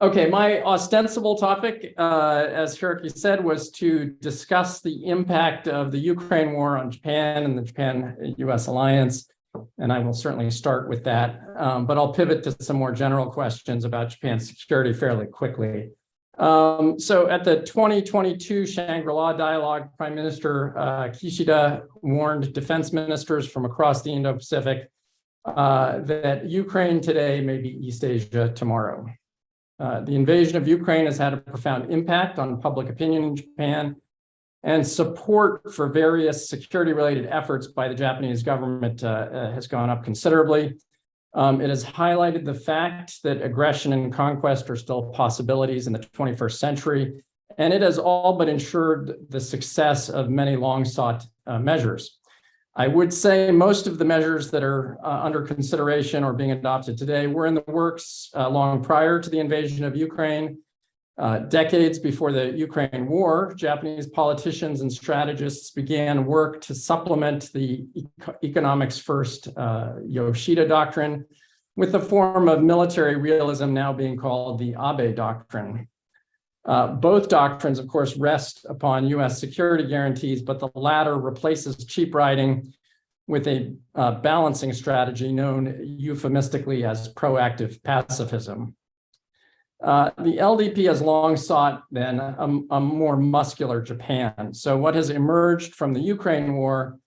Okay, my ostensible topic, as Hiroki said, was to discuss the impact of the Ukraine war on Japan and the Japan-US alliance, and I will certainly start with that, but I'll pivot to some more general questions about Japan's security fairly quickly. So at the 2022 Shangri-La dialogue, Prime Minister Kishida warned defense ministers from across the Indo-Pacific that Ukraine today may be East Asia tomorrow. The invasion of Ukraine has had a profound impact on public opinion in Japan, and support for various security-related efforts by the Japanese government has gone up considerably. It has highlighted the fact that aggression and conquest are still possibilities in the 21st century, and it has all but ensured the success of many long-sought measures. I would say most of the measures that are under consideration or being adopted today were in the works long prior to the invasion of Ukraine. Decades before the Ukraine war, Japanese politicians and strategists began work to supplement the economics first Yoshida doctrine with a form of military realism now being called the Abe doctrine. Both doctrines, of course, rest upon US security guarantees, but the latter replaces cheap riding with a balancing strategy known euphemistically as proactive pacifism. The LDP has long sought then a more muscular Japan. So what has emerged from the Ukraine war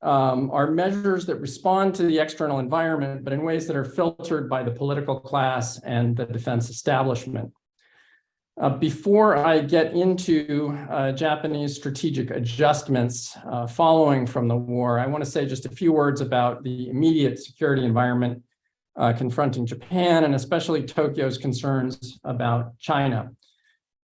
are measures that respond to the external environment, but in ways that are filtered by the political class and the defense establishment. Before I get into Japanese strategic adjustments following from the war, I want to say just a few words about the immediate security environment confronting Japan, and especially Tokyo's concerns about China.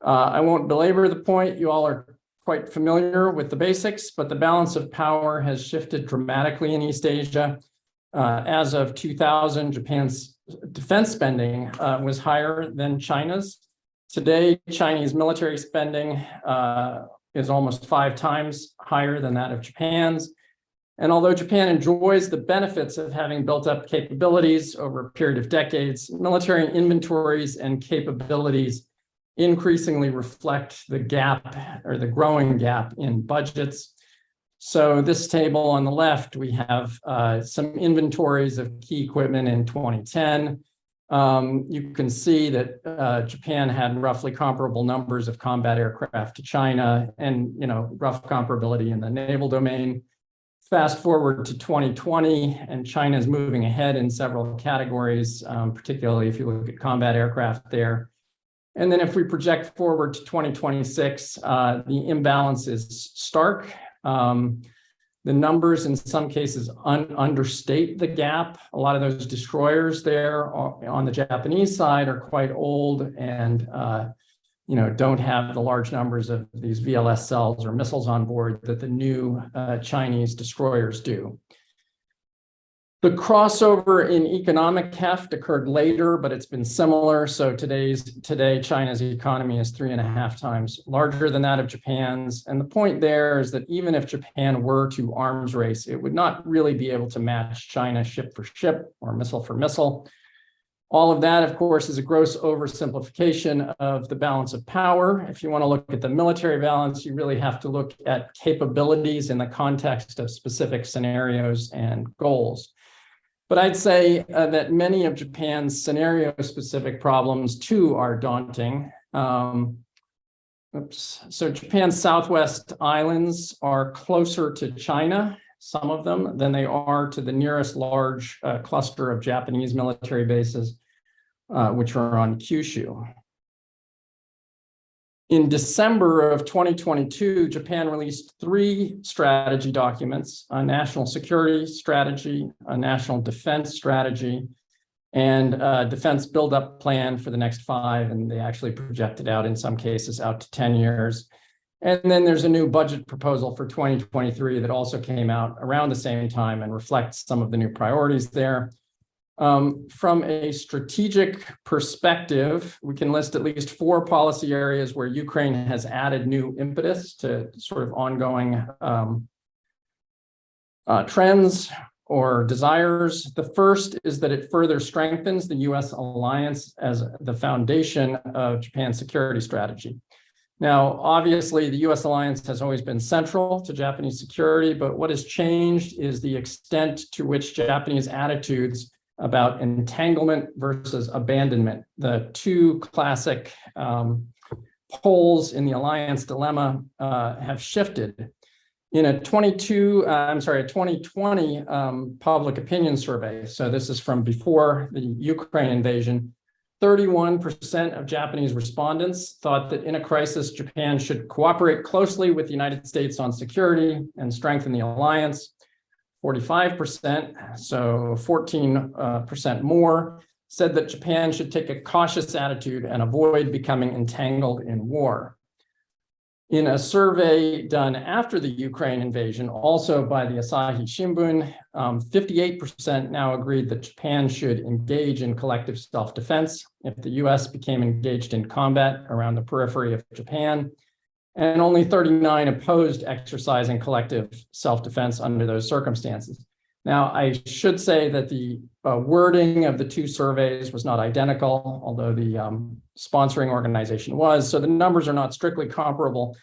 I won't belabor the point. You all are quite familiar with the basics, but the balance of power has shifted dramatically in East Asia. As of 2000, Japan's defense spending was higher than China's. Today, Chinese military spending is almost 5 times higher than that of Japan's. And although Japan enjoys the benefits of having built up capabilities over a period of decades, military inventories and capabilities increasingly reflect the gap or the growing gap in budgets. So this table on the left, we have some inventories of key equipment in 2010. You can see that Japan had roughly comparable numbers of combat aircraft to China, and rough comparability in the naval domain. Fast forward to 2020, and China is moving ahead in several categories, particularly if you look at combat aircraft there. And then if we project forward to 2026, the imbalance is stark. The numbers in some cases understate the gap. A lot of those destroyers there on the Japanese side are quite old and don't have the large numbers of these VLS cells or missiles on board that the new Chinese destroyers do. The crossover in economic heft occurred later, but it's been similar. So today, China's economy is 3.5 times larger than that of Japan's. And the point there is that even if Japan were to arms race, it would not really be able to match China ship for ship or missile for missile. All of that, of course, is a gross oversimplification of the balance of power. If you want to look at the military balance, you really have to look at capabilities in the context of specific scenarios and goals. But I'd say that many of Japan's scenario-specific problems, too, are daunting. So Japan's Southwest islands are closer to China, some of them, than they are to the nearest large cluster of Japanese military bases, which are on Kyushu. In December of 2022, Japan released 3 strategy documents: a national security strategy, a national defense strategy, and a defense buildup plan for the next 5, and they actually projected out in some cases out to 10 years. And then there's a new budget proposal for 2023 that also came out around the same time and reflects some of the new priorities there. From a strategic perspective, we can list at least 4 policy areas where Ukraine has added new impetus to sort of ongoing trends. or desires. The first is that it further strengthens the U.S. alliance as the foundation of Japan's security strategy. Now, obviously, the U.S. alliance has always been central to Japanese security, but what has changed is the extent to which Japanese attitudes about entanglement versus abandonment, the two classic poles in the alliance dilemma, have shifted. In a 2020 public opinion survey, so this is from before the Ukraine invasion, 31% of Japanese respondents thought that in a crisis, Japan should cooperate closely with the United States on security and strengthen the alliance. 45%, so 14% more, said that Japan should take a cautious attitude and avoid becoming entangled in war. In a survey done after the Ukraine invasion, also by the Asahi Shimbun, 58% now agreed that Japan should engage in collective self-defense if the US became engaged in combat around the periphery of Japan, and only 39 opposed exercising collective self-defense under those circumstances. Now, I should say that the wording of the two surveys was not identical, although the sponsoring organization was. So the numbers are not strictly comparable,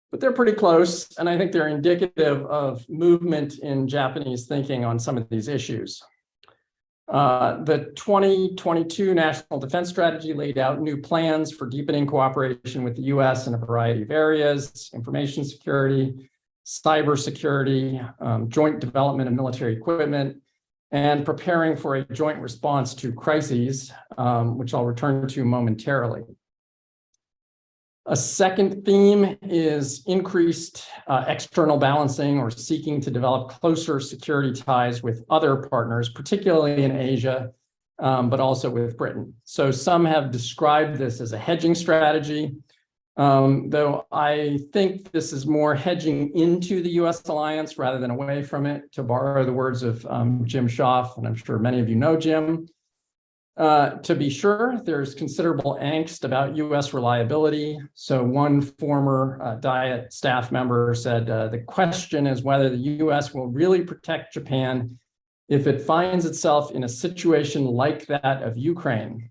but they're pretty close. And I think they're indicative of movement in Japanese thinking on some of these issues. The 2022 National Defense Strategy laid out new plans for deepening cooperation with the US in a variety of areas: information security, cybersecurity, joint development of military equipment, and preparing for a joint response to crises, which I'll return to momentarily. A second theme is increased external balancing, or seeking to develop closer security ties with other partners, particularly in Asia, but also with Britain. So some have described this as a hedging strategy, though I think this is more hedging into the US alliance rather than away from it, to borrow the words of Jim Schaaf, and I'm sure many of you know Jim. To be sure, there's considerable angst about US reliability. So one former Diet staff member said, the question is whether the US will really protect Japan if it finds itself in a situation like that of Ukraine.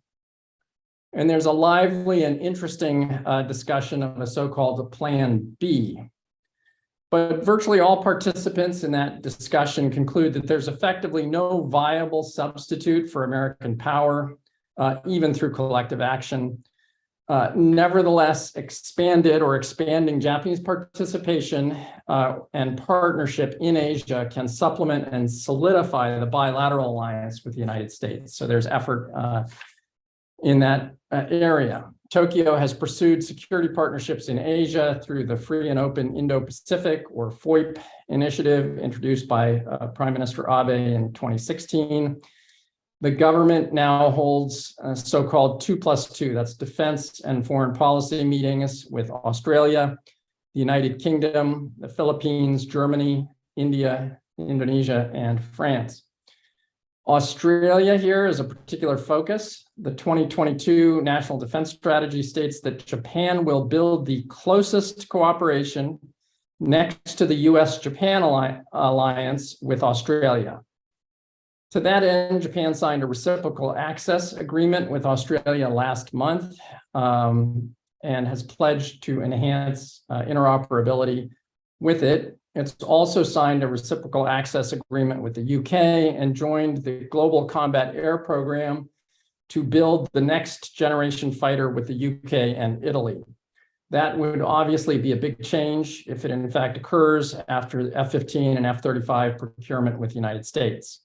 And there's a lively and interesting discussion of a so-called Plan B. But virtually all participants in that discussion conclude that there's effectively no viable substitute for American power, even through collective action. Nevertheless, expanding Japanese participation and partnership in Asia can supplement and solidify the bilateral alliance with the United States. So there's effort in that area. Tokyo has pursued security partnerships in Asia through the Free and Open Indo-Pacific, or FOIP, initiative introduced by Prime Minister Abe in 2016. The government now holds so-called 2+2, that's defense and foreign policy meetings with Australia, the United Kingdom, the Philippines, Germany, India, Indonesia, and France. Australia here is a particular focus. The 2022 National Defense Strategy states that Japan will build the closest cooperation next to the US-Japan alliance with Australia. To that end, Japan signed a reciprocal access agreement with Australia last month and has pledged to enhance interoperability with it. It's also signed a reciprocal access agreement with the UK and joined the Global Combat Air Program to build the next generation fighter with the UK and Italy. That would obviously be a big change if it in fact occurs after the F-15 and F-35 procurement with the United States.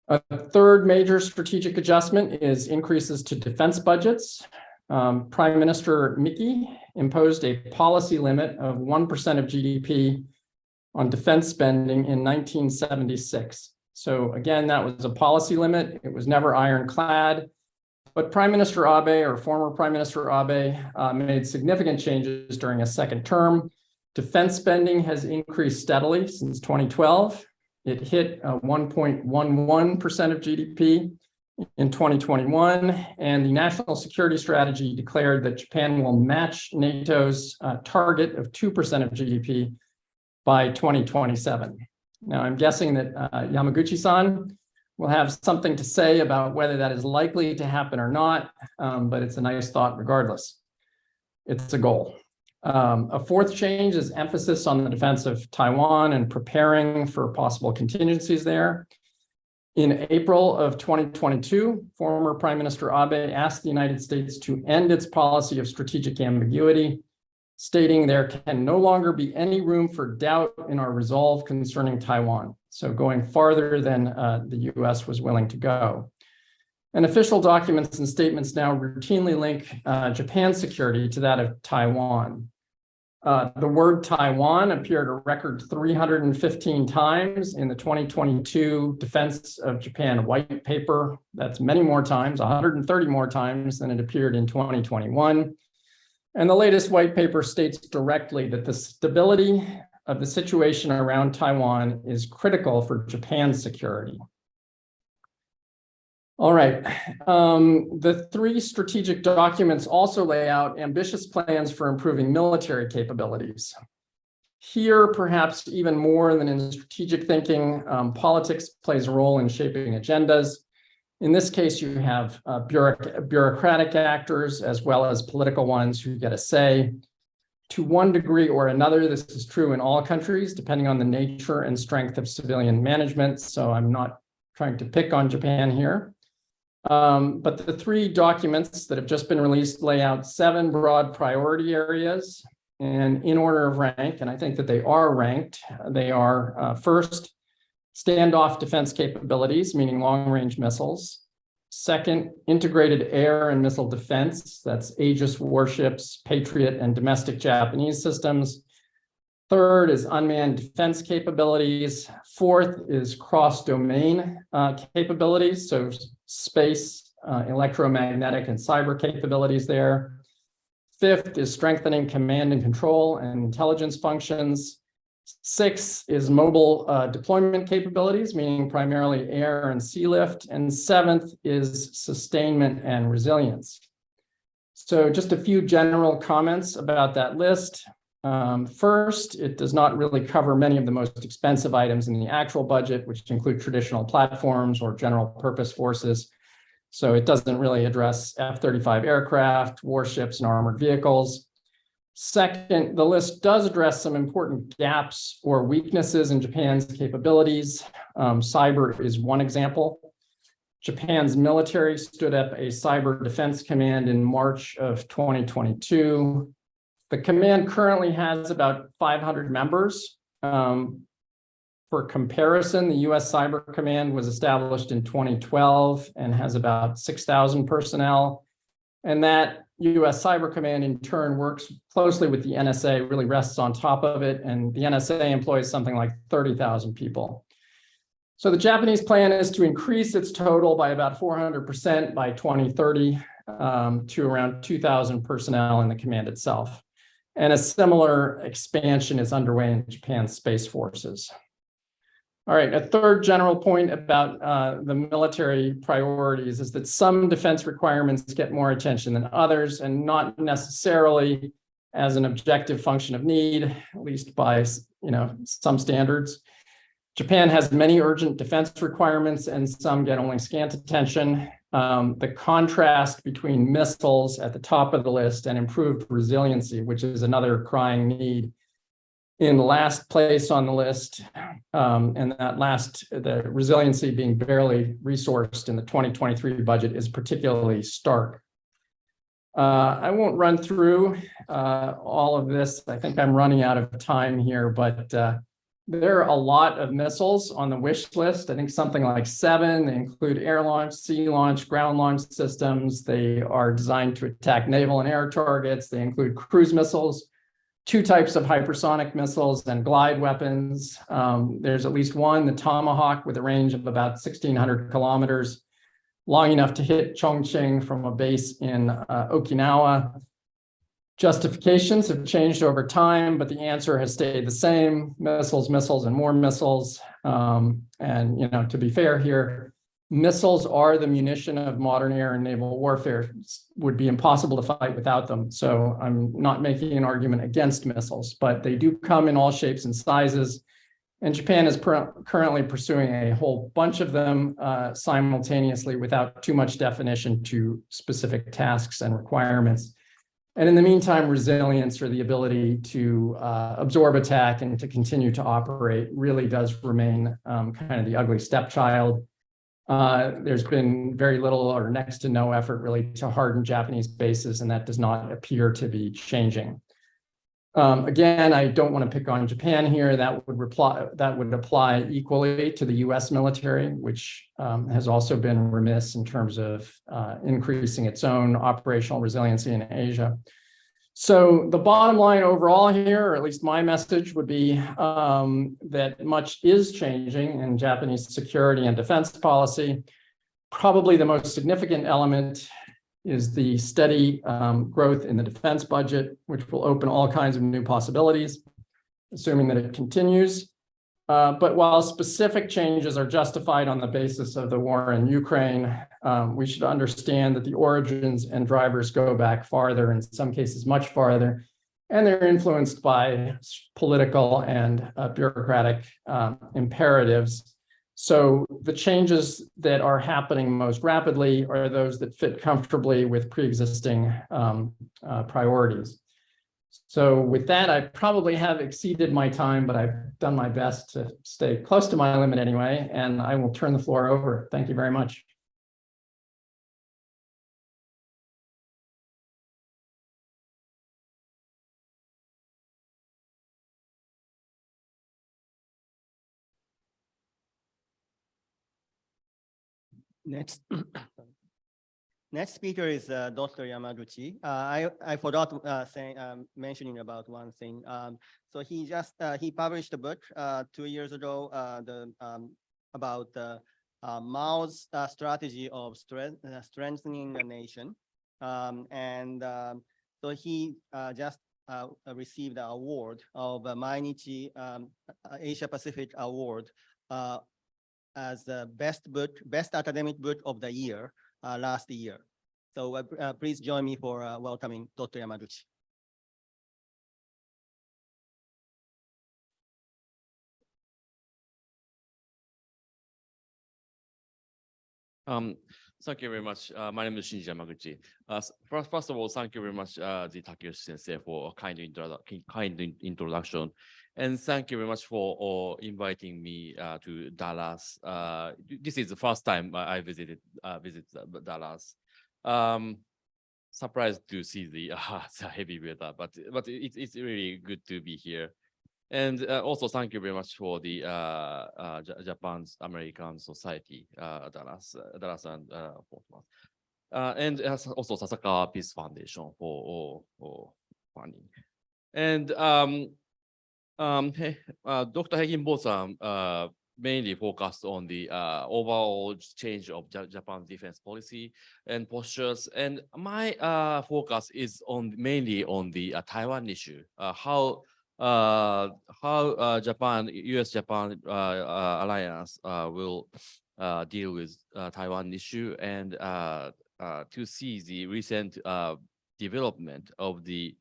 A third major strategic adjustment is increases to defense budgets. Prime Minister Miki imposed a policy limit of 1% of GDP on defense spending in 1976. So again, that was a policy limit. It was never ironclad, but Prime Minister Abe, or former Prime Minister Abe, made significant changes during a second term. Defense spending has increased steadily since 2012. It hit 1.11% of GDP in 2021, and the National Security Strategy declared that Japan will match NATO's target of 2% of GDP by 2027. Now, I'm guessing that Yamaguchi-san will have something to say about whether that is likely to happen or not, but it's a nice thought regardless. It's a goal. A fourth change is emphasis on the defense of Taiwan and preparing for possible contingencies there. In April of 2022, former Prime Minister Abe asked the United States to end its policy of strategic ambiguity, stating there can no longer be any room for doubt in our resolve concerning Taiwan. So going farther than the US was willing to go. And official documents and statements now routinely link Japan's security to that of Taiwan. The word Taiwan appeared a record 315 times in the 2022 Defense of Japan white paper. That's many more times, 130 more times than it appeared in 2021. And the latest white paper states directly that the stability of the situation around Taiwan is critical for Japan's security. All right, the three strategic documents also lay out ambitious plans for improving military capabilities. Here, perhaps even more than in strategic thinking, politics plays a role in shaping agendas. In this case, you have bureaucratic actors as well as political ones who get a say. To one degree or another, this is true in all countries, depending on the nature and strength of civilian management. So I'm not trying to pick on Japan here. But the three documents that have just been released lay out 7 broad priority areas, and in order of rank, and I think that they are ranked. They are first, standoff defense capabilities, meaning long-range missiles. Second, integrated air and missile defense. That's Aegis warships, Patriot, and domestic Japanese systems. Third is unmanned defense capabilities. Fourth is cross-domain capabilities, so space, electromagnetic, and cyber capabilities there. Fifth is strengthening command and control and intelligence functions. 6 is mobile deployment capabilities, meaning primarily air and sea lift. And 7th is sustainment and resilience. So just a few general comments about that list. First, it does not really cover many of the most expensive items in the actual budget, which include traditional platforms or general purpose forces. So it doesn't really address F-35 aircraft, warships, and armored vehicles. Second, the list does address some important gaps or weaknesses in Japan's capabilities. Cyber is one example. Japan's military stood up a cyber defense command in March of 2022. The command currently has about 500 members. For comparison, the US Cyber Command was established in 2012 and has about 6,000 personnel. And that US Cyber Command in turn works closely with the NSA, really rests on top of it. And the NSA employs something like 30,000 people. So the Japanese plan is to increase its total by about 400% by 2030 to around 2,000 personnel in the command itself. And a similar expansion is underway in Japan's space forces. All right, a third general point about the military priorities is that some defense requirements get more attention than others, and not necessarily as an objective function of need, at least by some standards. Japan has many urgent defense requirements, and some get only scant attention. The contrast between missiles at the top of the list and improved resiliency, which is another crying need, in last place on the list, and the resiliency being barely resourced in the 2023 budget is particularly stark. I won't run through all of this. I think I'm running out of time here, but there are a lot of missiles on the wish list. I think something like 7. They include air launch, sea launch, ground launch systems. They are designed to attack naval and air targets. They include cruise missiles, 2 types of hypersonic missiles, and glide weapons. There's at least one, the Tomahawk, with a range of about 1,600 kilometers, long enough to hit Chongqing from a base in Okinawa. Justifications have changed over time, but the answer has stayed the same: missiles, missiles, and more missiles. And to be fair here, missiles are the munition of modern air and naval warfare. It would be impossible to fight without them. So I'm not making an argument against missiles, but they do come in all shapes and sizes. And Japan is currently pursuing a whole bunch of them simultaneously without too much definition to specific tasks and requirements. And in the meantime, resilience, or the ability to absorb attack and to continue to operate, really does remain kind of the ugly stepchild. There's been very little or next to no effort really to harden Japanese bases, and that does not appear to be changing. Again, I don't want to pick on Japan here. That would apply equally to the US military, which has also been remiss in terms of increasing its own operational resiliency in Asia. So the bottom line overall here, or at least my message, would be that much is changing in Japanese security and defense policy. Probably the most significant element is the steady growth in the defense budget, which will open all kinds of new possibilities, assuming that it continues. But while specific changes are justified on the basis of the war in Ukraine, we should understand that the origins and drivers go back farther, in some cases much farther, and they're influenced by political and bureaucratic imperatives. So the changes that are happening most rapidly are those that fit comfortably with pre-existing priorities. So with that, I probably have exceeded my time, but I've done my best to stay close to my limit anyway, and I will turn the floor over. Thank you very much. Next. Next speaker is Dr. Yamaguchi. I forgot mentioning about one thing. So he published a book 2 years ago about Mao's strategy of strengthening a nation. So he just received an award of the Mainichi Asia Pacific Award as the best academic book of the year last year. So please join me for welcoming Dr. Yamaguchi. Thank you very much. My name is Shinji Yamaguchi. First of all, thank you very much, the Takeyoshi Sensei, for a kind introduction. And thank you very much for inviting me to Dallas. This is the first time I visit Dallas. Surprised to see the heavy weather, but it's really good to be here. And also thank you very much for the Japan's American Society, Dallas and Fort Worth. And also Sasakawa Peace Foundation for funding. And Dr. Higginbotham mainly focused on the overall change of Japan's defense policy and postures. And my focus is mainly on the Taiwan issue, how Japan, US-Japan alliance will deal with Taiwan issue, and to see the recent development of the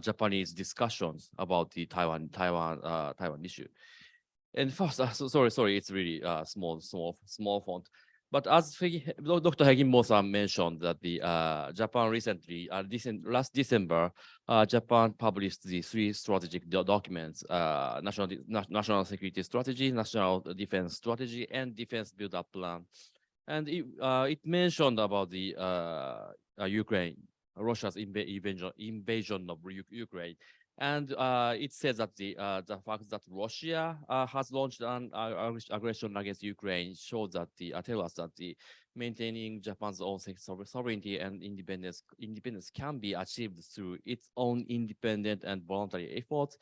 Japanese discussions about the Taiwan issue. And first, sorry, it's really small font. But as Dr. Higginbotham mentioned, that the Japan recently, last December, Japan published the 3 strategic documents: national security strategy, national defense strategy, and defense build-up plan. And it mentioned about the Ukraine, Russia's invasion of Ukraine. And it says that the fact that Russia has launched an aggression against Ukraine shows that tell us that the maintaining Japan's own sovereignty and independence can be achieved through its own independent and voluntary efforts.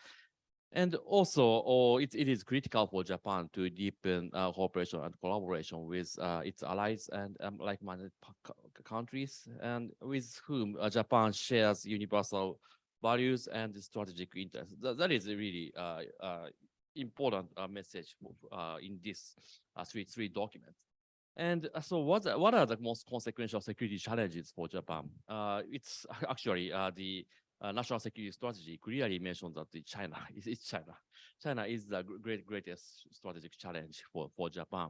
And also, it is critical for Japan to deepen cooperation and collaboration with its allies and like-minded countries, and with whom Japan shares universal values and strategic interests. That is a really important message in this three documents. And so what are the most consequential security challenges for Japan? It's actually the national security strategy clearly mentions that China is China. China is the greatest strategic challenge for Japan,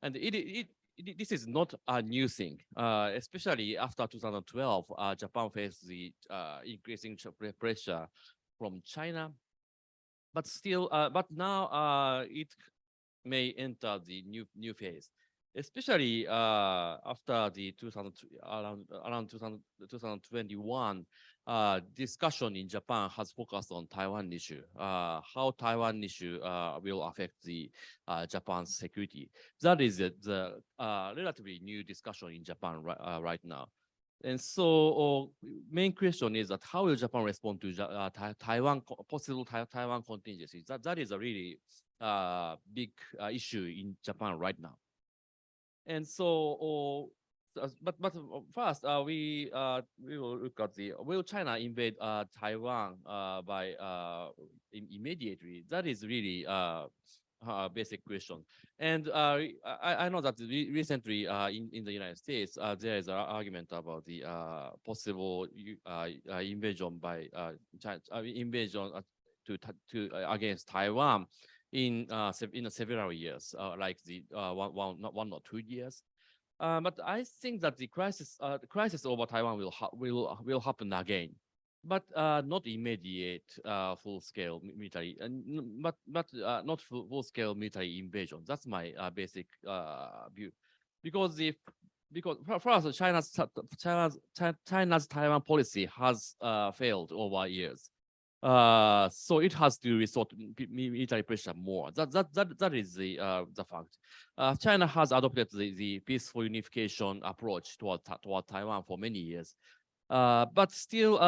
and this is not a new thing. Especially after 2012, Japan faced the increasing pressure from China, but still, but now it may enter the new phase, especially after the 2000 around 2021 discussion in Japan has focused on Taiwan issue, how Taiwan issue will affect the Japan's security. That is the relatively new discussion in Japan right now. And so main question is that how will Japan respond to Taiwan, possible Taiwan contingencies? That is a really big issue in Japan right now. And so, but first, we will look at will China invade Taiwan by immediately? That is really basic question. And I know that recently in the United States, there is an argument about the possible invasion by China, invasion to against Taiwan in several years, like the one or 2 years. But I think that the crisis over Taiwan will happen again, but not immediate full-scale military, but not full-scale military invasion. That's my basic view, because first China's Taiwan policy has failed over years. So it has to resort to military pressure more. That is the fact. China has adopted the peaceful unification approach toward Taiwan for many years. But still,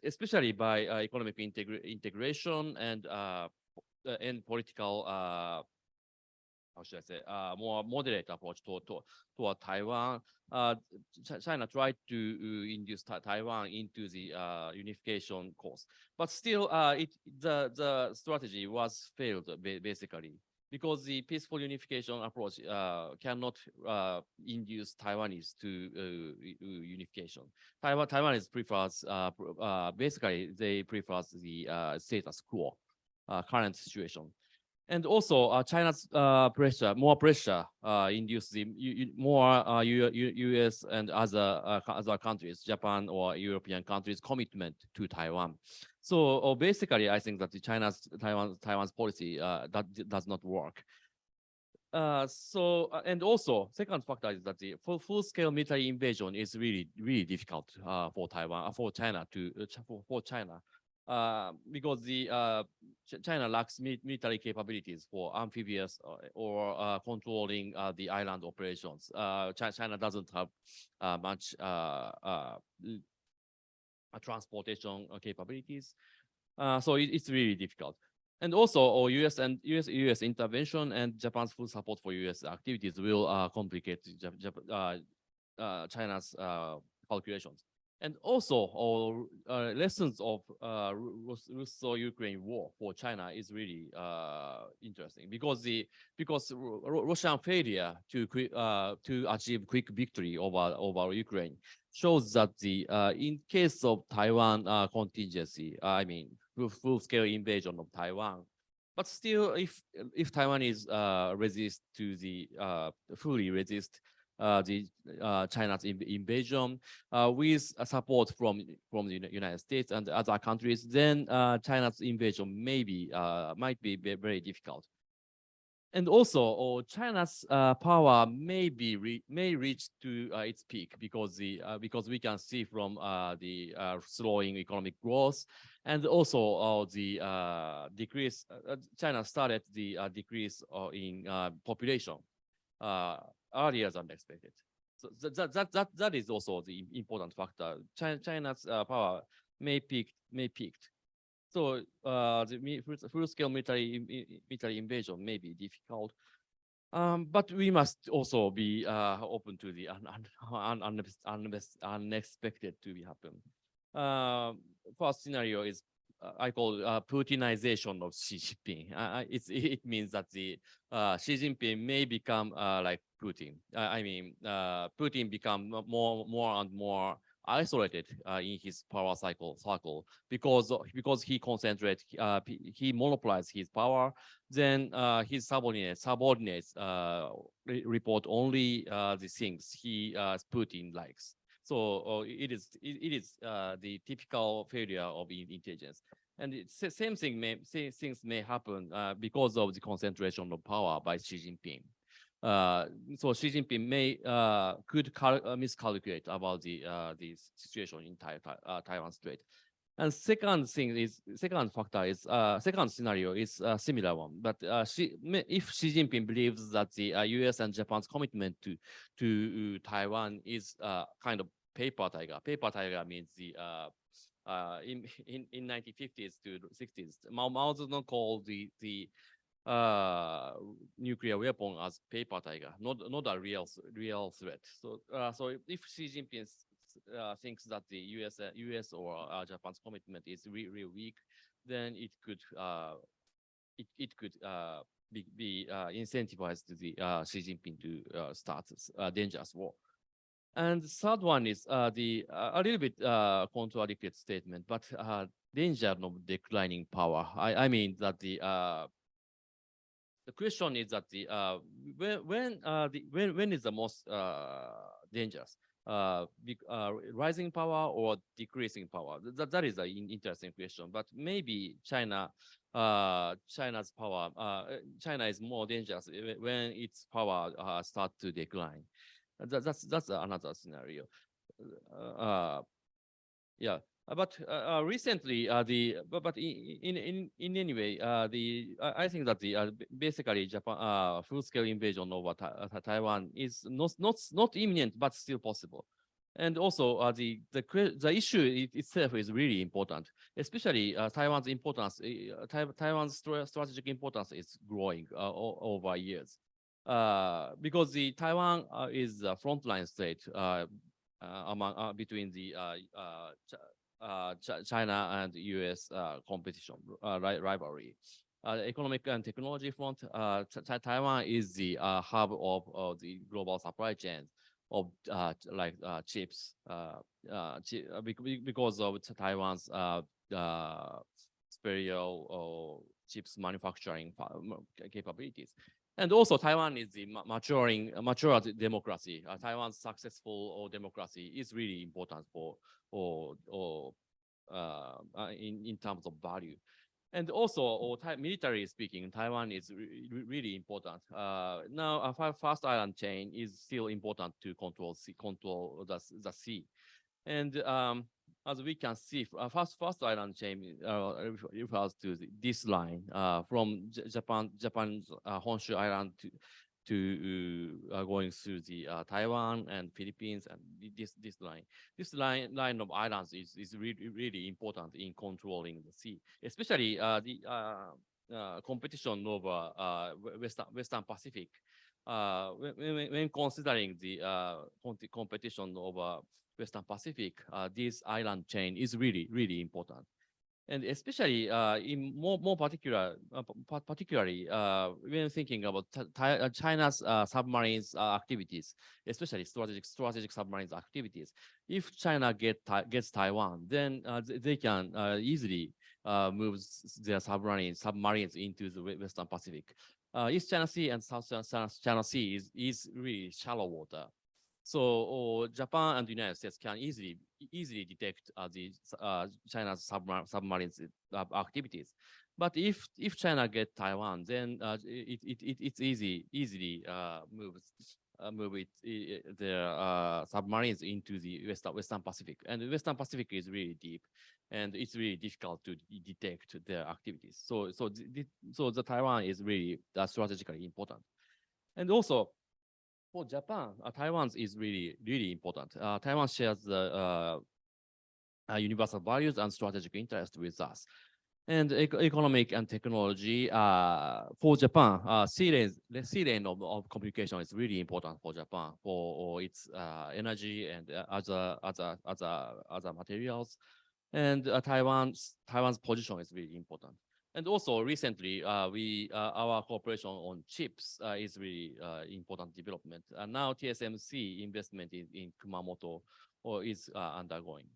especially by economic integration and political, how should I say, more moderate approach toward Taiwan. China tried to induce Taiwan into the unification course, but still, the strategy was failed basically, because the peaceful unification approach cannot induce Taiwanese to unification. Taiwanese prefers basically they prefer the status quo, current situation. And also, China's more pressure induced the more U.S. and other countries, Japan or European countries, commitment to Taiwan. So basically, I think that Taiwan's policy that does not work. And also, second factor is that the full-scale military invasion is really difficult for Taiwan, for China. Because China lacks military capabilities for amphibious or controlling the island operations. China doesn't have much transportation capabilities, so it's really difficult. And also, US intervention and Japan's full support for US activities will complicate China's calculations. And also, lessons of Russo-Ukraine war for China is really interesting, because Russian failure to achieve quick victory over Ukraine shows that in case of Taiwan contingency, I mean full-scale invasion of Taiwan, but still, if Taiwan is fully resist China's invasion with support from the United States and other countries, then China's invasion might be very difficult. And also, China's power may reach to its peak, because we can see from the slowing economic growth, and also the decrease. China started the decrease in population earlier than expected. So that is also the important factor. China's power may peaked. So the full-scale military invasion may be difficult, but we must also be open to the unexpected to be happen. First scenario is I call Putinization of Xi Jinping. It means that the Xi Jinping may become like Putin. I mean, Putin become more and more isolated in his power circle because he concentrates, he monopolizes his power. Then his subordinates report only the things Putin likes. So it is the typical failure of intelligence. And same things may happen because of the concentration of power by Xi Jinping. So Xi Jinping could miscalculate about the situation in Taiwan Strait. And second factor is second scenario is a similar one. But if Xi Jinping believes that the U.S. and Japan's commitment to Taiwan is kind of paper tiger means the in 1950s to 60s, Mao Zedong called the nuclear weapon as paper tiger, not a real threat. So if Xi Jinping thinks that the US or Japan's commitment is really weak, then it could be incentivized the Xi Jinping to start a dangerous war. And the third one is a little bit contradicted statement, but danger of declining power. I mean that the question is that when is the most dangerous? Rising power or decreasing power? That is an interesting question. But maybe China's power, China is more dangerous when its power starts to decline. That's another scenario. Yeah. But recently, but in any way, I think that basically Japan full-scale invasion over Taiwan is not imminent, but still possible. And also the issue itself is really important, especially Taiwan's importance. Taiwan's strategic importance is growing over years, because the Taiwan is a frontline state between the China and US competition, rivalry. Economic and technology front, Taiwan is the hub of the global supply chain of chips, because of Taiwan's superior chips manufacturing capabilities. And also Taiwan is the mature democracy. Taiwan's successful democracy is really important in terms of value. And also, military speaking, Taiwan is really important. Now, fast island chain is still important to control the sea. And as we can see, fast island chain refers to this line from Japan's Honshu Island to going through the Taiwan and Philippines, and this line. This line of islands is really important in controlling the sea, especially the competition over Western Pacific. When considering the competition over Western Pacific, this island chain is really important. And especially in more particularly when thinking about China's submarines activities, especially strategic submarines activities. If China gets Taiwan, then they can easily move their submarines into the Western Pacific. East China Sea and South China Sea is really shallow water. So Japan and the United States can easily detect China's submarines activities. But if China gets Taiwan, then it's easily move their submarines into the Western Pacific, and the Western Pacific is really deep, and it's really difficult to detect their activities. So the Taiwan is really strategically important, and also. For Japan, Taiwan is really important. Taiwan shares the universal values and strategic interest with us. And economic and technology, for Japan, sea lane of communication is really important for Japan for its energy and other materials. And Taiwan's position is really important. And also recently, our cooperation on chips is really important development. Now TSMC investment in Kumamoto or is undergoing.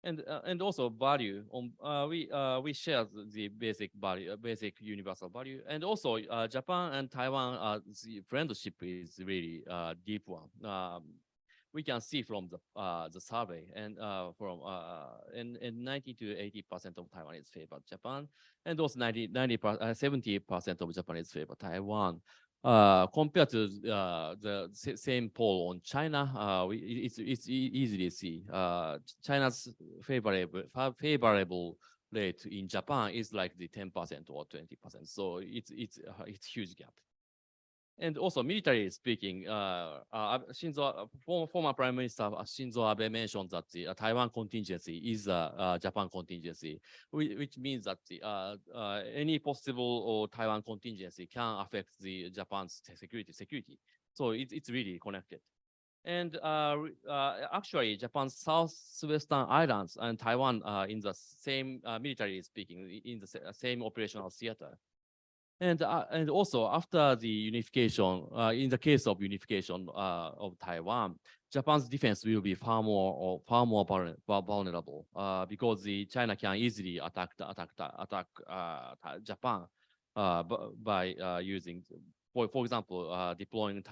And also value on we share the basic value, basic universal value, and also Japan and Taiwan the friendship is really deep one. We can see from the survey and from and 90 to 80% of Taiwanese favor Japan, and also 70% of Japanese favor Taiwan. Compared to the same poll on China, it's easily see China's favorable rate in Japan is like the 10% or 20%. So it's huge gap. And also, military speaking, former Prime Minister Shinzo Abe mentioned that the Taiwan contingency is a Japan contingency, which means that any possible Taiwan contingency can affect the Japan's security. So it's really connected. And actually, Japan's southwestern islands and Taiwan in the same military speaking in the same operational theater. And also after the unification, in the case of unification of Taiwan, Japan's defense will be far more vulnerable because the China can easily attack Japan by using, for example, deploying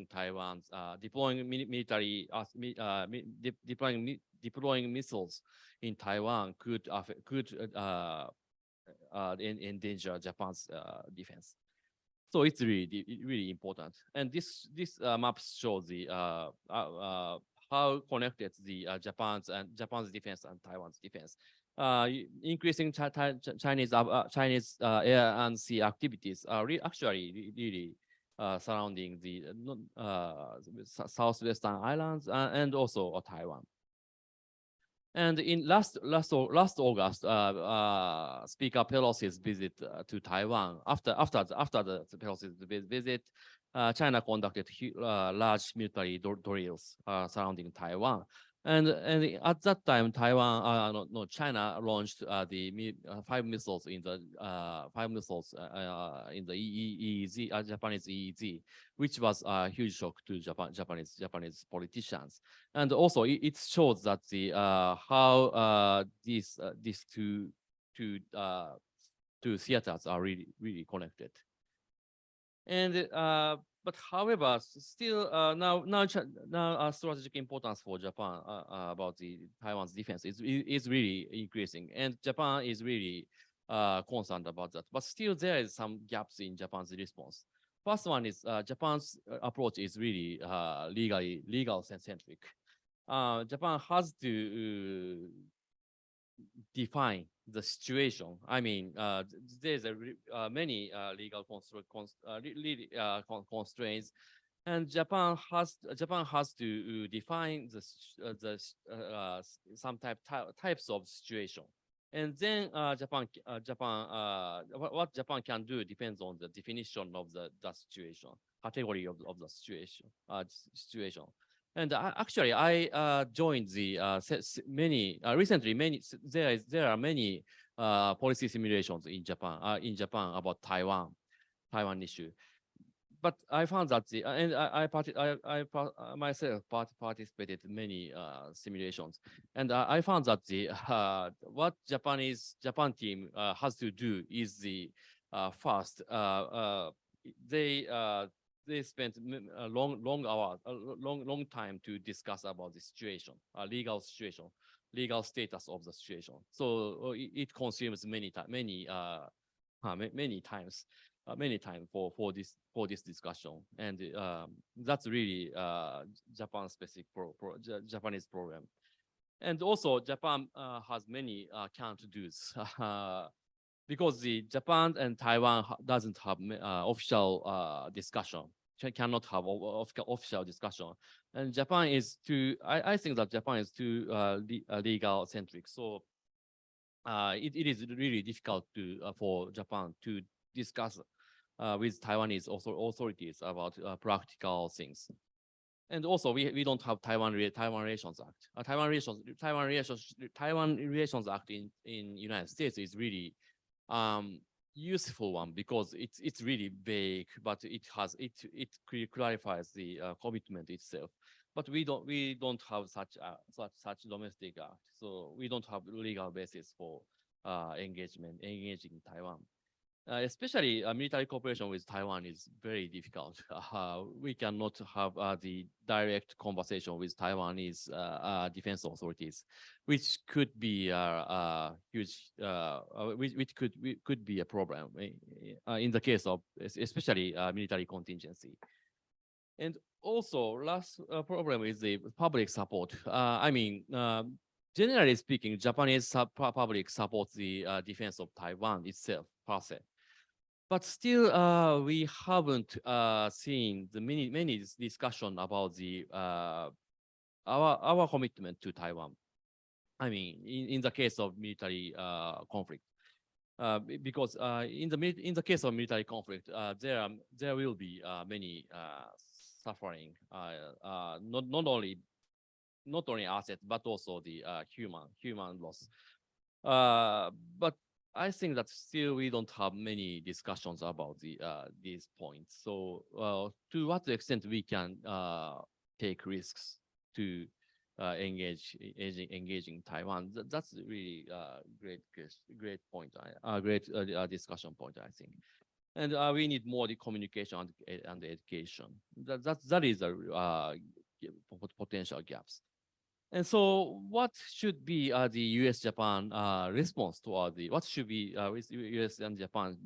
Taiwan's deploying missiles in Taiwan could endanger Japan's defense. So it's really important. And this map shows the how connected the Japan's defense and Taiwan's defense. Increasing Chinese air and sea activities are actually really surrounding the southwestern islands and also Taiwan. And in last August, Speaker Pelosi's visit to Taiwan. After the Pelosi's visit, China conducted large military drills surrounding Taiwan. And at that time, China launched the 5 missiles in the EEZ, Japanese EEZ, which was a huge shock to Japanese politicians. And also, it shows that the how these two theaters are really connected. And but however, still now strategic importance for Japan about the Taiwan's defense is really increasing, and Japan is really concerned about that. But still, there is some gaps in Japan's response. First one is Japan's approach is really legal centric. Japan has to define the situation. I mean, there's many legal constraints, and Japan has to define some types of situation. And then what Japan can do depends on the definition of the situation, category of the situation. And actually, I joined the recently. There are many policy simulations in Japan about Taiwan issue. But I found that I myself participated in many simulations, and I found that what Japan team has to do is the first they spent a long hours, long time to discuss about the situation, legal status of the situation. So it consumes many times for this discussion, and that's really Japan specific Japanese program. And also Japan has many can't-dos because the Japan and Taiwan doesn't have official discussion. Cannot have official discussion, and Japan is too. I think that Japan is too legal centric. So it is really difficult for Japan to discuss with Taiwanese authorities about practical things. And also, we don't have Taiwan Relations Act. Taiwan Relations Act in United States is really useful one because it's really vague, but it clarifies the commitment itself. but we don't have such domestic act, so we don't have legal basis for engaging Taiwan. Especially military cooperation with Taiwan is very difficult. We cannot have the direct conversation with Taiwanese defense authorities, which could be huge, which could be a problem in the case of especially military contingency. And also, last problem is the public support. I mean, generally speaking, Japanese public supports the defense of Taiwan itself, per se. But still, we haven't seen the many discussion about the our commitment to Taiwan. I mean, in the case of military conflict, because in the case of military conflict, there will be many suffering, not only assets but also the human loss. But I think that still we don't have many discussions about these points. So to what extent we can take risks to engaging Taiwan? That's really great point, great discussion point, I think. And we need more the communication and the education. That is a potential gaps. And so, what should be the U.S.-Japan response to what should be U.S. and Japan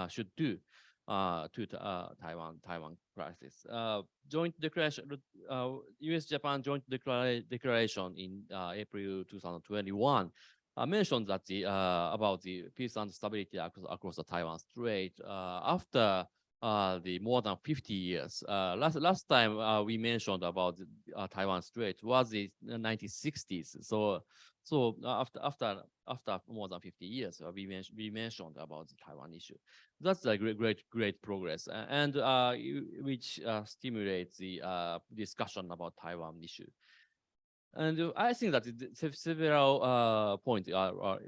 should do to Taiwan crisis? Joint declaration, U.S.-Japan joint declaration in April 2021 mentioned that about the peace and stability across the Taiwan Strait after the more than 50 years. Last time we mentioned about the Taiwan Strait was the 1960s. So after more than 50 years, we mentioned about the Taiwan issue. That's a great progress, and which stimulates the discussion about Taiwan issue. And I think that several points are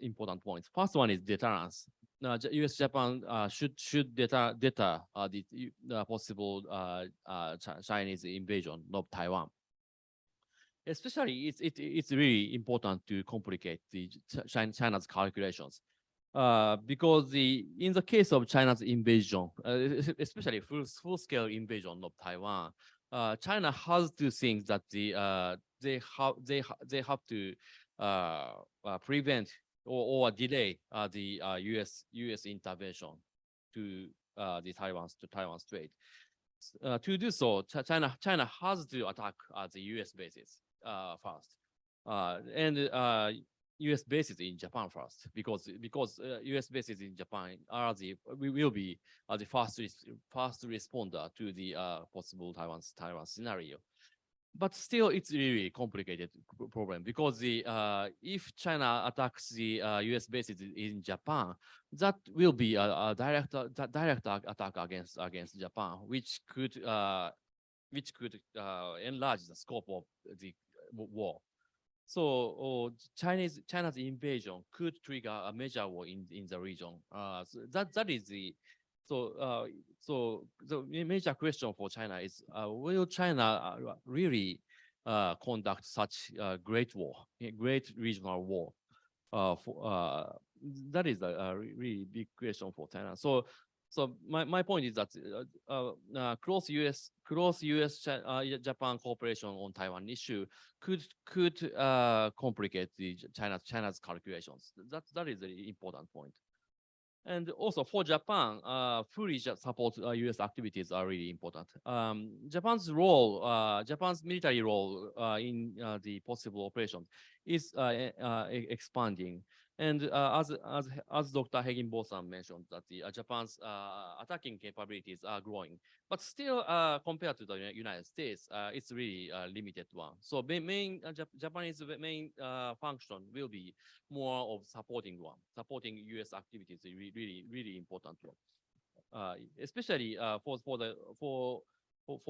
important points. First one is deterrence. U.S.-Japan should deter the possible Chinese invasion of Taiwan. Especially, it's really important to complicate the China's calculations, because in the case of China's invasion, especially full-scale invasion of Taiwan, China has to think that they have to prevent or delay the U.S. intervention to the Taiwan Strait. To do so, China has to attack the U.S. bases first, and U.S. bases in Japan first, because U.S. bases in Japan will be the first responder to the possible Taiwan scenario. But still, it's really complicated problem, because if China attacks the U.S. bases in Japan, that will be a direct attack against Japan, which could enlarge the scope of the war. So China's invasion could trigger a major war in the region. So that is so the major question for China is, will China really conduct such a great war, a great regional war? That is a really big question for China. So my point is that close U.S.-Japan cooperation on Taiwan issue could complicate the China's calculations. That is an important point. And also for Japan, fully support U.S. activities are really important. Japan's military role in the possible operations is expanding. And as Dr. Hegginbotham mentioned, that Japan's attacking capabilities are growing, but still compared to the United States, it's really a limited one. So Japanese main function will be more of supporting U.S. activities. Really important one, especially for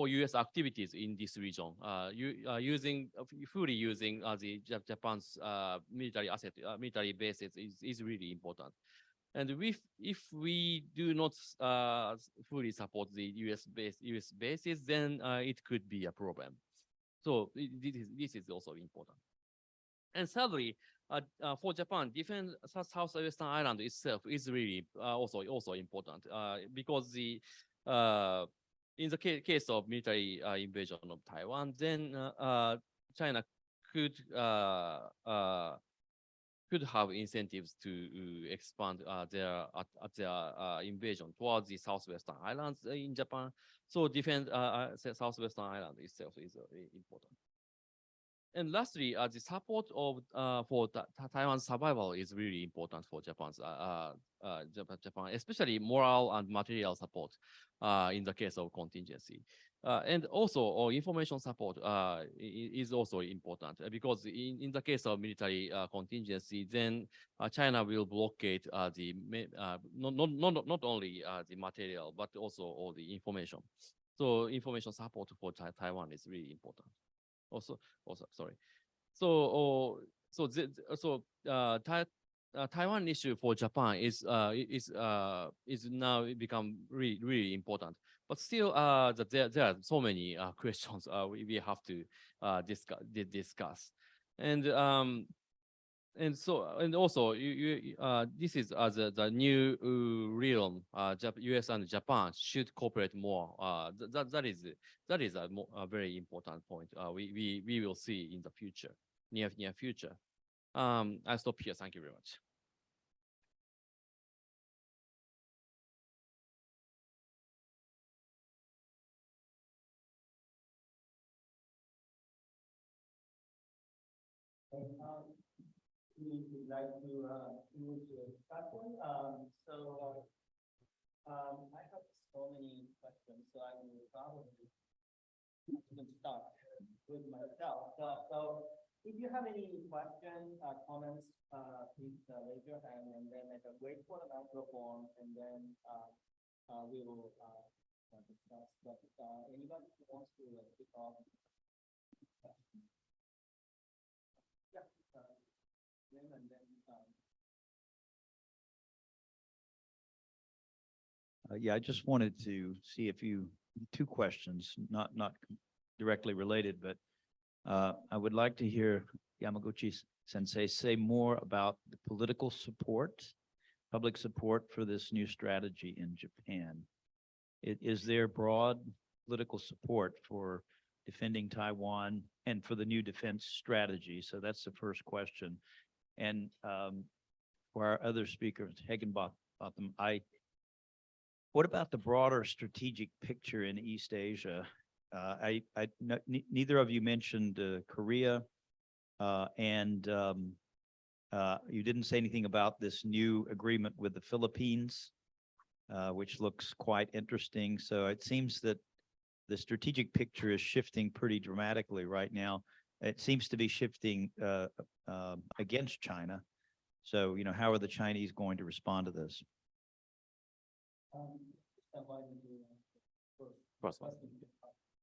U.S. activities in this region, fully using the Japan's military bases is really important. And if we do not fully support the US bases, then it could be a problem. So this is also important. And thirdly, for Japan, defense Southwestern Island itself is really also important because the in the case of military invasion of Taiwan, then China could could have incentives to expand their invasion towards the Southwestern Islands in Japan. So defense Southwestern Island itself is important. And lastly, the support of for Taiwan's survival is really important for Japan, especially moral and material support in the case of contingency. And also information support is also important because in the case of military contingency, then China will blockade not only the material, but also all the information. So information support for Taiwan is really important. Also, sorry. So, Taiwan issue for Japan is now become really important. But still, there are so many questions we have to discuss. And also this is the new realm. US and Japan should cooperate more. That is a very important point. We will see in the future, near future. I stop here. Thank you very much. We would like to move to a discussion. I have so many questions, so I will probably even start with myself. So if you have any questions, comments, please raise your hand and then wait for the microphone and then we will discuss. But anybody who wants to kick off? Yeah. And then, yeah, I just wanted to see if two questions, not directly related, but I would like to hear Yamaguchi Sensei say more about the political support, public support for this new strategy in Japan. Is there broad political support for defending Taiwan and for the new defense strategy? So that's the first question. And for our other speakers, Hagenbotham, what about the broader strategic picture in East Asia? Neither of you mentioned Korea, and you didn't say anything about this new agreement with the Philippines, which looks quite interesting. So it seems that the strategic picture is shifting pretty dramatically right now. It seems to be shifting against China. So, how are the Chinese going to respond to this?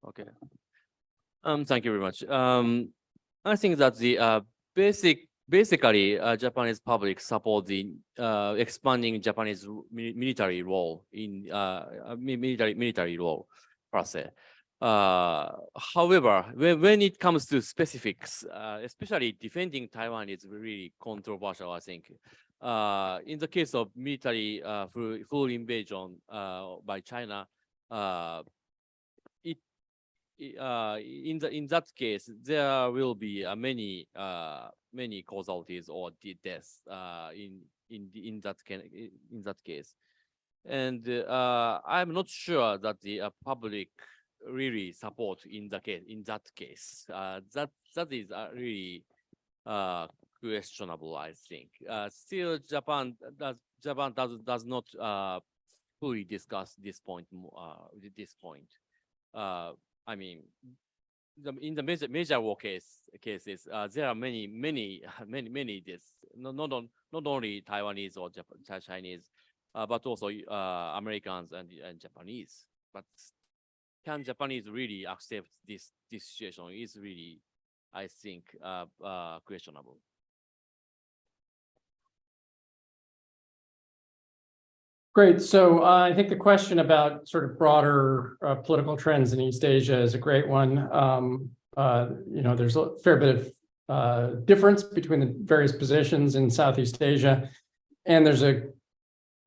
Okay. Thank you very much. I think that the basically Japanese public support the expanding Japanese military role in military role per se. However, when it comes to specifics, especially defending Taiwan is really controversial, I think. In the case of military full invasion by China, in that case, there will be many casualties or deaths in that case, and I'm not sure that the public really support in that case. That is really questionable, I think. Still, Japan does not fully discuss this point. I mean, in the major war cases, there are many deaths. Not only Taiwanese or Chinese, but also Americans and Japanese. But can Japanese really accept this situation? Is really, I think, questionable. Great. So I think the question about sort of broader political trends in East Asia is a great one. There's a fair bit of difference between the various positions in Southeast Asia, and there's a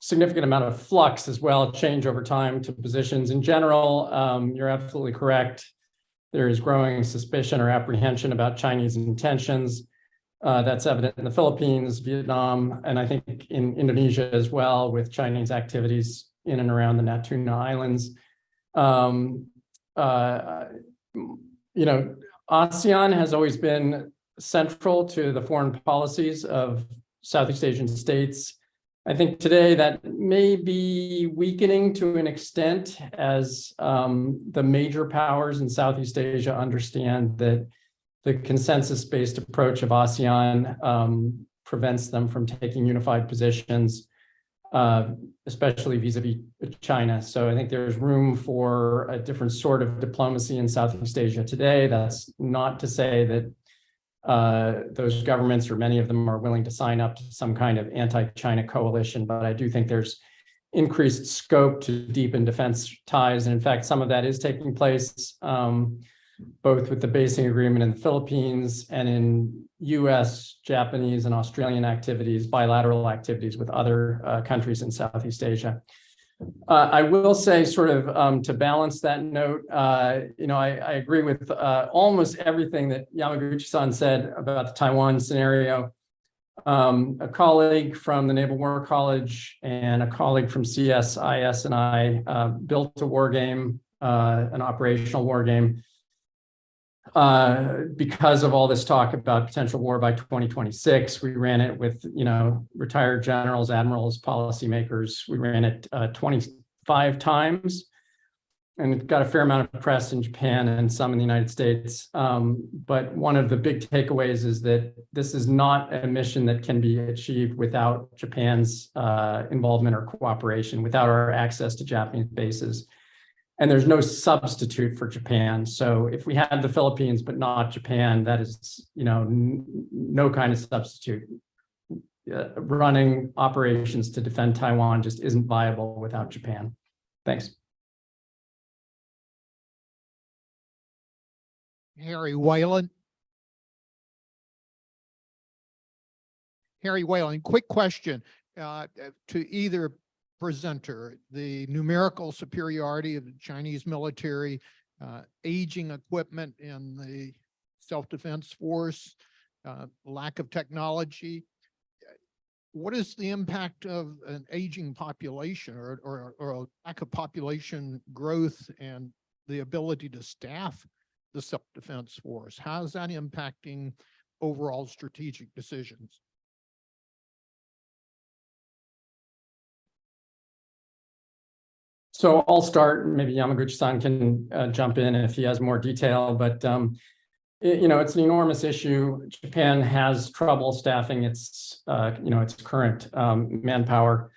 significant amount of flux as well, change over time to positions. In general, you're absolutely correct. There is growing suspicion or apprehension about Chinese intentions. That's evident in the Philippines, Vietnam, and I think in Indonesia as well, with Chinese activities in and around the Natuna Islands. ASEAN has always been central to the foreign policies of Southeast Asian states. I think today that may be weakening to an extent as the major powers in Southeast Asia understand that the consensus-based approach of ASEAN prevents them from taking unified positions, especially vis-a-vis China. So I think there's room for a different sort of diplomacy in Southeast Asia today. That's not to say that those governments or many of them are willing to sign up to some kind of anti-China coalition, but I do think there's increased scope to deepen defense ties. And in fact, some of that is taking place, both with the basing agreement in the Philippines and in US, Japanese, and Australian activities, bilateral activities with other countries in Southeast Asia. I will say, sort of to balance that note, I agree with almost everything that Yamaguchi-san said about the Taiwan scenario. A colleague from the Naval War College and a colleague from CSIS and I built a war game, an operational war game, because of all this talk about potential war by 2026. We ran it with, retired generals, admirals, policymakers. We ran it 25 times, and it got a fair amount of press in Japan and some in the United States. But one of the big takeaways is that this is not a mission that can be achieved without Japan's involvement or cooperation, without our access to Japanese bases. And there's no substitute for Japan. So if we had the Philippines, but not Japan, that is, no kind of substitute. Running operations to defend Taiwan just isn't viable without Japan. Thanks. Harry Whalen. Harry Whalen, quick question to either presenter: the numerical superiority of the Chinese military, aging equipment in the self-defense force, lack of technology. What is the impact of an aging population or a lack of population growth and the ability to staff the self-defense force? How is that impacting overall strategic decisions? So I'll start, and maybe Yamaguchi-san can jump in if he has more detail, but it's an enormous issue. Japan has trouble staffing its current manpower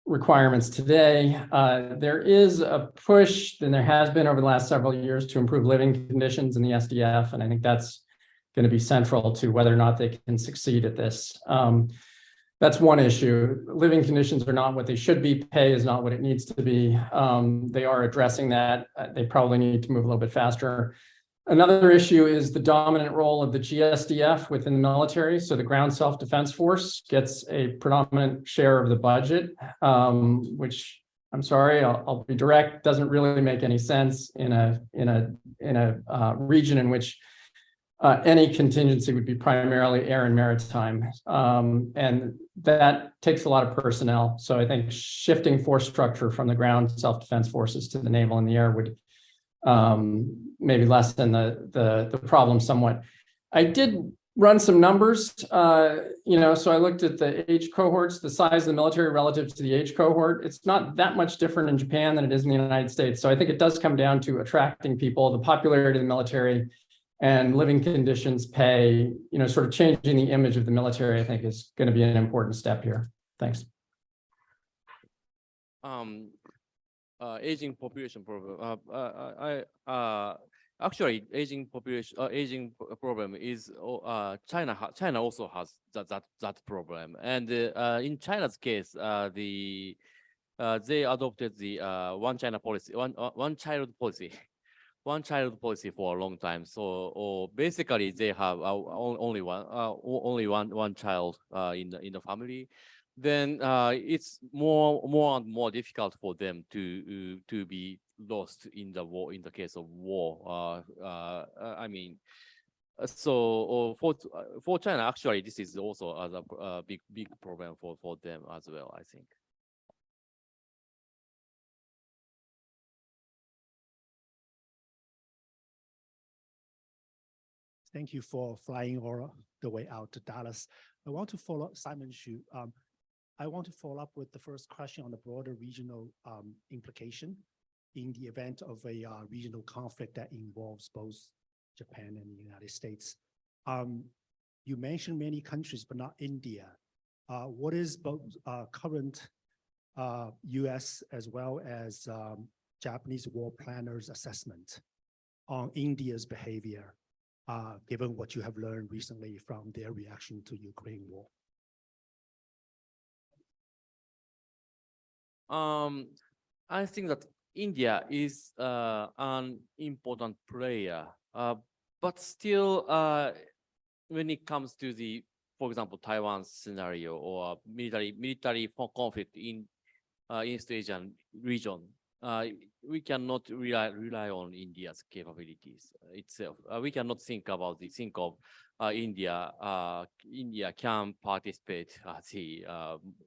requirements today. There is a push, and there has been over the last several years, to improve living conditions in the SDF, and I think that's going to be central to whether or not they can succeed at this. That's one issue. Living conditions are not what they should be. Pay is not what it needs to be. They are addressing that. They probably need to move a little bit faster. Another issue is the dominant role of the GSDF within the military. So the Ground Self-Defense Force gets a predominant share of the budget, which, I'm sorry, I'll be direct, doesn't really make any sense in a region in which any contingency would be primarily air and maritime. And that takes a lot of personnel. So I think shifting force structure from the ground self-defense forces to the naval and the air would maybe lessen the problem somewhat. I did run some numbers, so I looked at the age cohorts, the size of the military relative to the age cohort. It's not that much different in Japan than it is in the United States. So I think it does come down to attracting people, the popularity of the military, and living conditions, pay, sort of changing the image of the military, I think is going to be an important step here. Thanks. Aging population problem. Actually, aging problem is China also has that problem, and in China's case, the they adopted the one China policy, one child policy, one child policy for a long time. So, or basically, they have only one child in the family. Then it's more and more difficult for them to be lost in the war, in the case of war. I mean, so for China, actually, this is also a big problem for them as well, I think. Thank you for flying all the way out to Dallas. I want to follow up Simon Xu. I want to follow up with the first question on the broader regional implication in the event of a regional conflict that involves both Japan and the United States. You mentioned many countries, but not India. What is both current US as well as Japanese war planners' assessment on India's behavior, given what you have learned recently from their reaction to Ukraine war? I think that India is an important player, but still, when it comes to the, for example, Taiwan scenario or military conflict in East Asian region, we cannot rely on India's capabilities itself. We cannot think of India. India can participate at the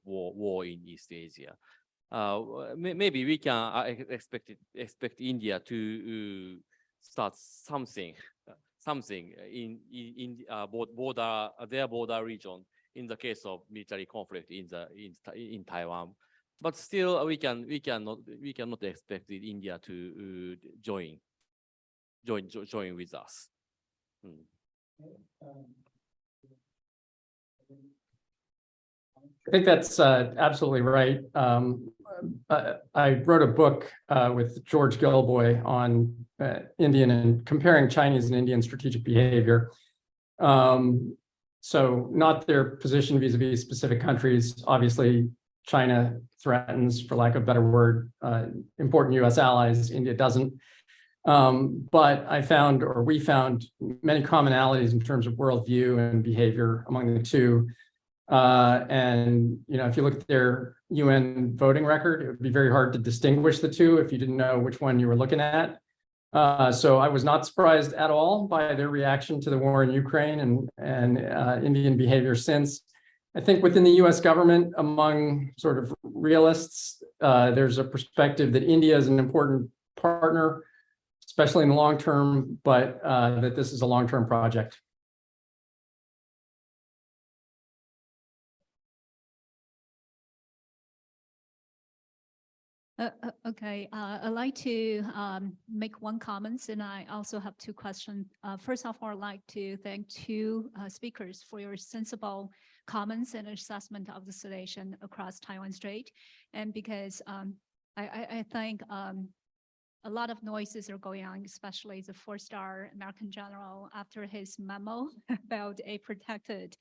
war in East Asia. Maybe we can expect India to start something in their border region in the case of military conflict in Taiwan. But still, we cannot expect India to join with us. I think that's absolutely right. I wrote a book with George Gilboy on Indian and comparing Chinese and Indian strategic behavior. So not their position vis-a-vis specific countries. Obviously, China threatens, for lack of a better word, important US allies. India doesn't. But we found many commonalities in terms of worldview and behavior among the two. And if you look at their UN voting record, it would be very hard to distinguish the two if you didn't know which one you were looking at. So I was not surprised at all by their reaction to the war in Ukraine and Indian behavior since. I think within the US government, among sort of realists, there's a perspective that India is an important partner, especially in the long term, but that this is a long-term project. Okay, I'd like to make one comment, and I also have two questions. First of all, I'd like to thank two speakers for your sensible comments and assessment of the situation across Taiwan Strait. And because I think a lot of noises are going on, especially the four-star American general after his memo about a protected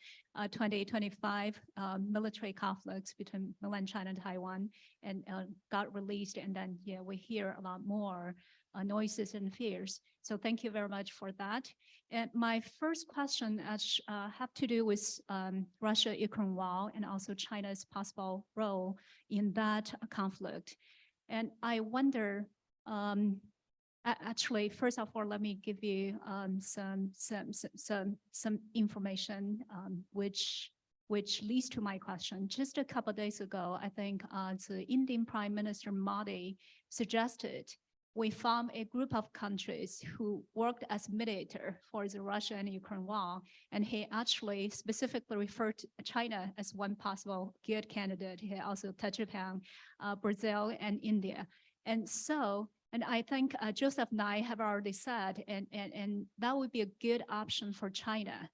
2025 military conflicts between mainland China and Taiwan, and got released. And then, we hear a lot more noises and fears. So thank you very much for that. And my first question have to do with Russia-Ukraine war and also China's possible role in that conflict. And I wonder, actually, first of all, let me give you some information which leads to my question. Just a couple of days ago, I think the Indian Prime Minister Modi suggested we form a group of countries who worked as mediator for the Russia and Ukraine war, and he actually specifically referred to China as one possible good candidate. He also touched upon Brazil and India. And I think Joseph and I have already said, and that would be a good option for China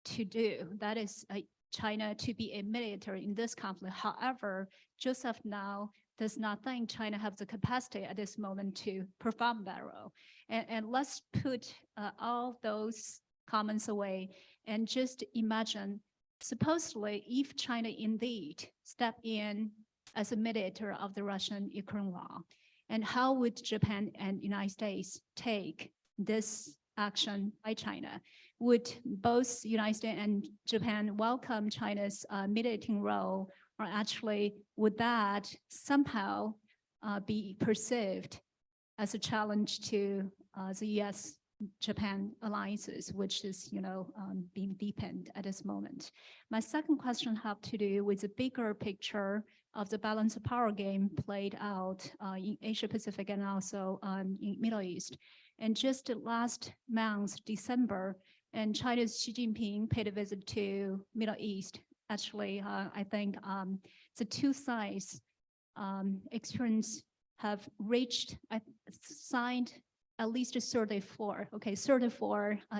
to do. That is China to be a mediator in this conflict. However, Joseph now does not think China has the capacity at this moment to perform that role. And let's put all those comments away and just imagine, supposedly, if China indeed step in as a mediator of the Russian-Ukraine war? And how would Japan and United States take this action by China? Would both United States and Japan welcome China's mediating role, or actually would that somehow be perceived as a challenge to the US-Japan alliances, which is, being deepened at this moment? My second question have to do with the bigger picture of the balance of power game played out in Asia Pacific and also in Middle East. And just last month, December, and China's Xi Jinping paid a visit to Middle East. Actually, I think the two sides experience have signed at least 34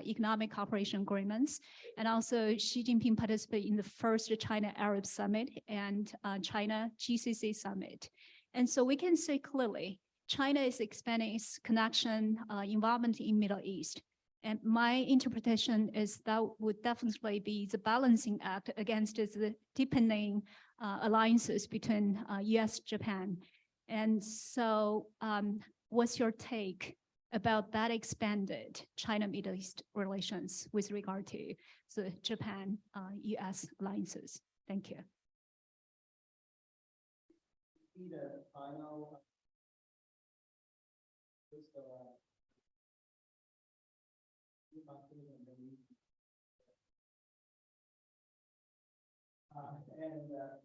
economic cooperation agreements. And also Xi Jinping participated in the first China Arab Summit and China GCC Summit. And so we can say clearly, China is expanding its connection, involvement in Middle East. And my interpretation is that would definitely be the balancing act against the deepening alliances between US, Japan. And so what's your take about that expanded China-Middle East relations with regard to the Japan-US alliances? Thank you. The final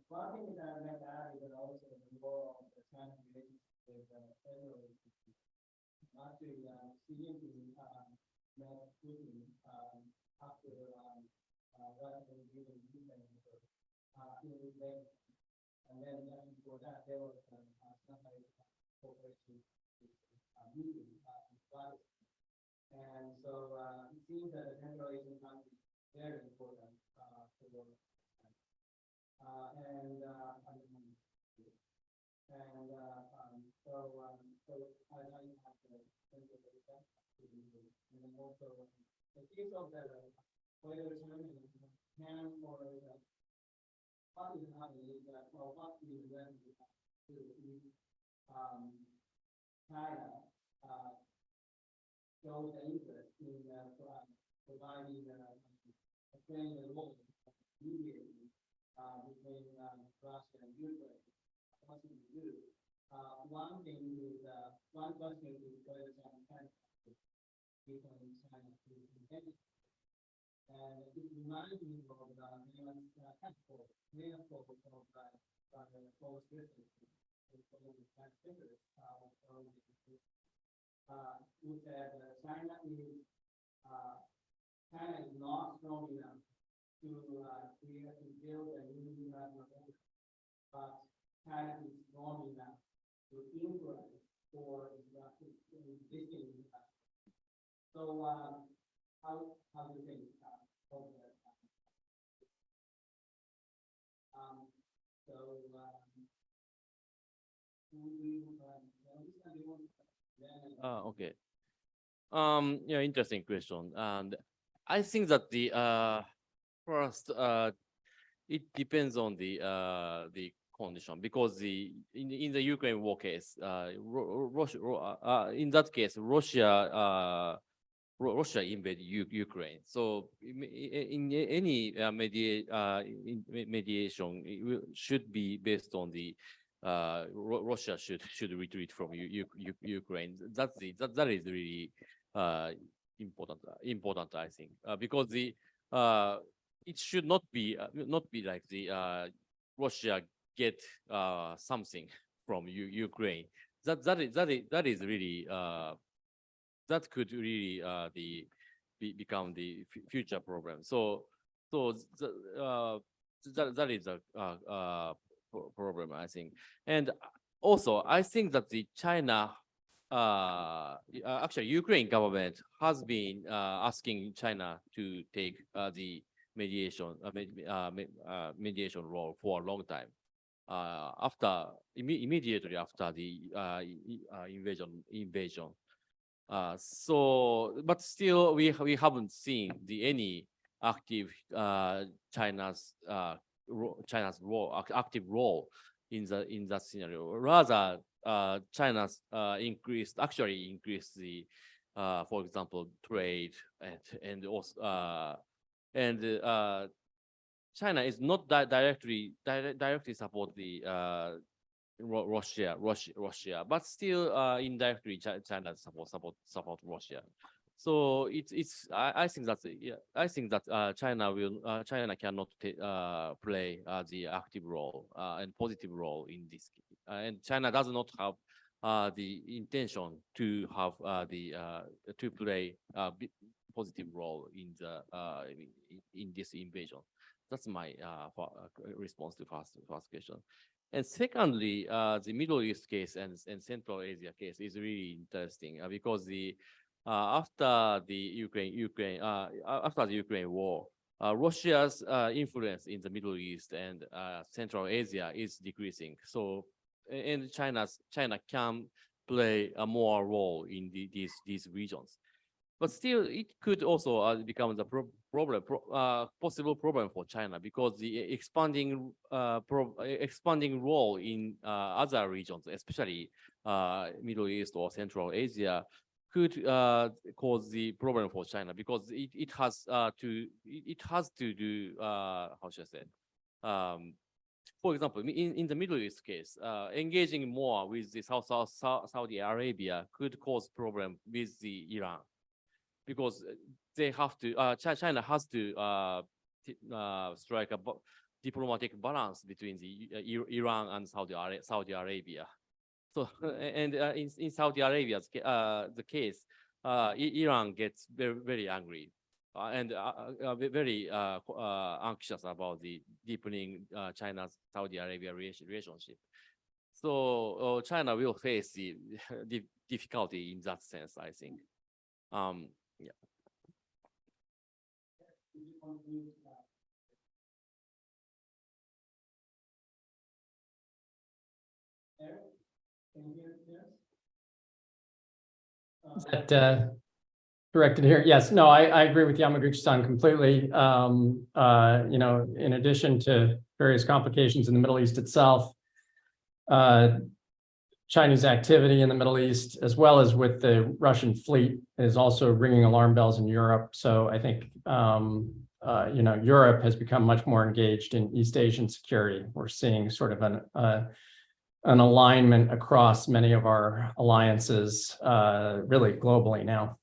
one thing that I might add is that also the role of the China relationship with federal institutions. Actually, Xi Jinping met Putin after Russia invaded Ukraine in invade. And then before that, there was Shanghai Cooperation meeting in Paris. And so it seems that the federal relations is very important for so I have to think of that. And then also the case of the whether China can or what is happening is that what we went to China shows the interest in providing a playing a role mediating between Russia and Ukraine. What should we do? One thing is one question is whether China can between China to invade. And it reminds me of the famous export of forced research who said China is not strong enough to build a new international order, but China is strong enough to influence for existing. So how do you think of that? Okay. Yeah, interesting question. And I think that the first it depends on the condition, because in the Ukraine war case, Russia, in that case, Russia invaded Ukraine. So in any mediation, it should be based on the Russia should retreat from Ukraine. That is really important, I think, because it should not be like the Russia get something from Ukraine. That is really that could really become the future problem. So that is a problem, I think. And also, I think that the China, actually, Ukraine government has been asking China to take the mediation role for a long time. Immediately after the invasion. But still, we haven't seen any active China's role, active role in that scenario. Rather, China's actually increased the, for example, trade and also China is not directly support the Russia, but still indirectly China support Russia. So I think that China cannot play the active role and positive role in this, and China does not have the intention to have to play positive role in the in this invasion. That's my response to first question. And secondly, the Middle East case and Central Asia case is really interesting because after the Ukraine war, Russia's influence in the Middle East and Central Asia is decreasing. So, and China can play a more role in these regions. But still, it could also become the possible problem for China because the expanding role in other regions, especially Middle East or Central Asia, could cause the problem for China because it has to do how should I say? For example, in the Middle East case, engaging more with the Saudi Arabia could cause problem with the Iran, because they have to, China has to strike a diplomatic balance between the Iran and Saudi Arabia. So, and in Saudi Arabia's the case, Iran gets very angry and very anxious about the deepening China's Saudi Arabia relationship. So China will face the difficulty in that sense, I think. Yeah. Is that directed here? Yes, no, I agree with Yamaguchi-san completely. You know, in addition to various complications in the Middle East itself, Chinese activity in the Middle East, as well as with the Russian fleet, is also ringing alarm bells in Europe. So I think, you know, Europe has become much more engaged in East Asian security. We're seeing sort of an alignment across many of our alliances, really globally now.